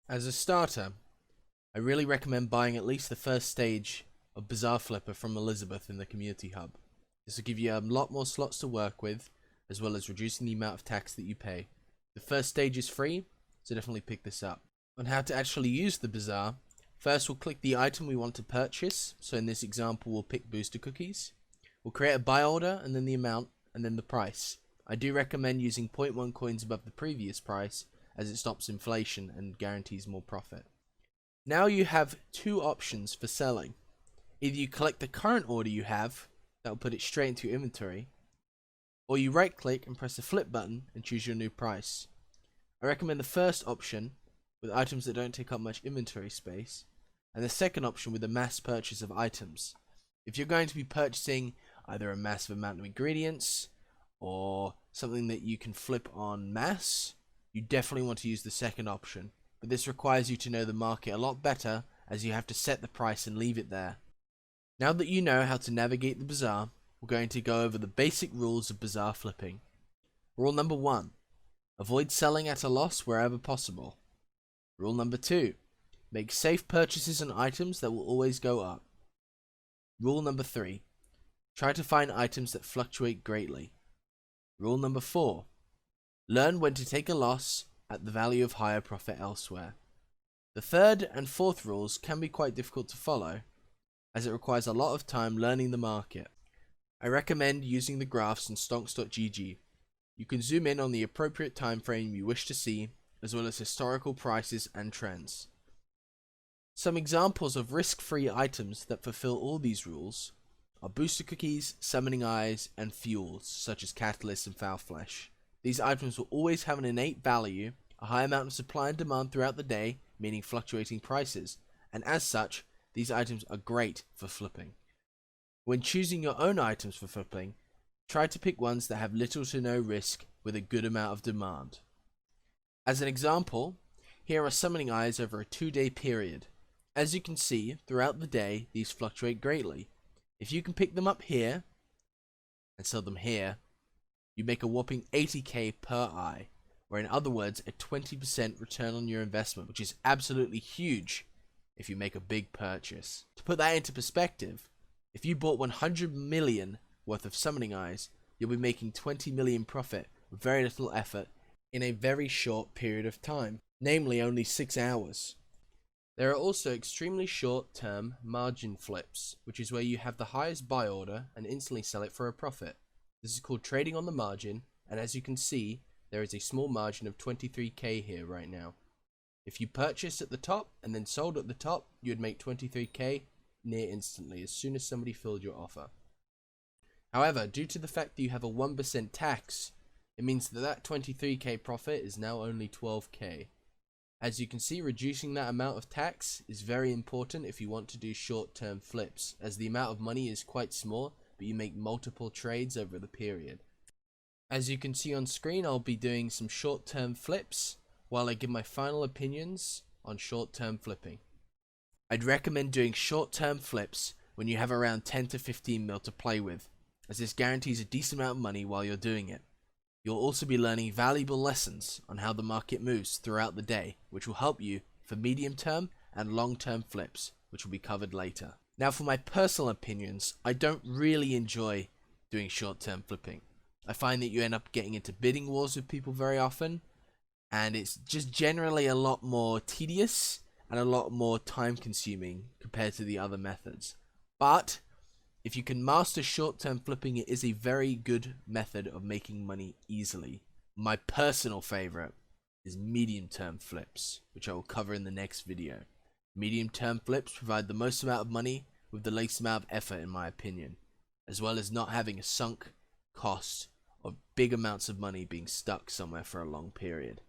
As a starter, I really recommend buying at least the first stage of Bazaar Flipper from Elizabeth in the community hub. This will give you a lot more slots to work with, as well as reducing the amount of tax that you pay. The first stage is free, so definitely pick this up. On how to actually use the Bazaar, first we'll click the item we want to purchase, so in this example we'll pick booster cookies. We'll create a buy order, and then the amount, and then the price. I do recommend using 0.1 coins above the previous price, as it stops inflation and guarantees more profit. Now you have two options for selling. Either you collect the current order you have, that will put it straight into your inventory, or you right click and press the flip button and choose your new price. I recommend the first option with items that don't take up much inventory space, and the second option with a mass purchase of items. If you're going to be purchasing either a massive amount of ingredients or something that you can flip on mass, you definitely want to use the second option, but this requires you to know the market a lot better, as you have to set the price and leave it there. Now that you know how to navigate the Bazaar, we're going to go over the basic rules of Bazaar flipping. Rule number 1. Avoid selling at a loss wherever possible. Rule number 2. Make safe purchases on items that will always go up. Rule number 3. Try to find items that fluctuate greatly. Rule number 4. Learn when to take a loss at the value of higher profit elsewhere. The third and fourth rules can be quite difficult to follow, as it requires a lot of time learning the market. I recommend using the graphs in stonks.gg. You can zoom in on the appropriate time frame you wish to see, as well as historical prices and trends. Some examples of risk-free items that fulfill all these rules are booster cookies, summoning eyes, and fuels such as catalysts and foul flesh. These items will always have an innate value, a high amount of supply and demand throughout the day, meaning fluctuating prices, and as such, these items are great for flipping. When choosing your own items for flipping, try to pick ones that have little to no risk with a good amount of demand. As an example, here are summoning eyes over a 2-day period. As you can see, throughout the day, these fluctuate greatly. If you can pick them up here, and sell them here, you make a whopping 80k per eye, or in other words, a 20% return on your investment, which is absolutely huge if you make a big purchase. To put that into perspective, if you bought 100 million worth of summoning eyes, you'll be making 20 million profit with very little effort in a very short period of time, namely only 6 hours. There are also extremely short-term margin flips, which is where you have the highest buy order and instantly sell it for a profit. This is called trading on the margin, and as you can see, there is a small margin of 23k here right now. If you purchased at the top and then sold at the top, you would make 23k near instantly as soon as somebody filled your offer. However, due to the fact that you have a 1% tax, it means that 23k profit is now only 12k. As you can see, reducing that amount of tax is very important if you want to do short-term flips, as the amount of money is quite small, but you make multiple trades over the period. As you can see on screen, I'll be doing some short-term flips while I give my final opinions on short-term flipping. I'd recommend doing short-term flips when you have around 10 to 15 mil to play with, as this guarantees a decent amount of money while you're doing it. You'll also be learning valuable lessons on how the market moves throughout the day, which will help you for medium-term and long-term flips, which will be covered later. Now for my personal opinions, I don't really enjoy doing short-term flipping. I find that you end up getting into bidding wars with people very often, and it's just generally a lot more tedious and a lot more time-consuming compared to the other methods. But if you can master short-term flipping, it is a very good method of making money easily. My personal favorite is medium-term flips, which I will cover in the next video. Medium-term flips provide the most amount of money with the least amount of effort, in my opinion, as well as not having a sunk cost of big amounts of money being stuck somewhere for a long period.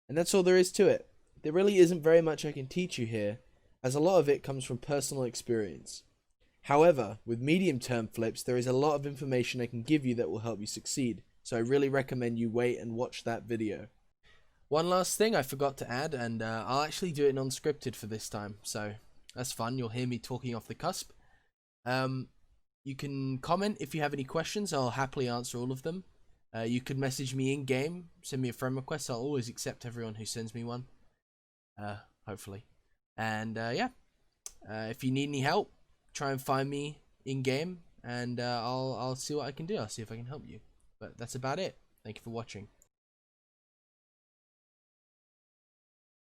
And that's all there is to it. There really isn't very much I can teach you here, as a lot of it comes from personal experience. However, with medium-term flips, there is a lot of information I can give you that will help you succeed, so I really recommend you wait and watch that video. One last thing I forgot to add, and I'll actually do it non-scripted for this time, so that's fun. You'll hear me talking off the cusp. You can comment if you have any questions. I'll happily answer all of them. You could message me in-game, send me a friend request. I'll always accept everyone who sends me one. hopefully. And yeah, if you need any help, try and find me in game, and I'll see what I can do. I'll see if I can help you. But that's about it. Thank you for watching.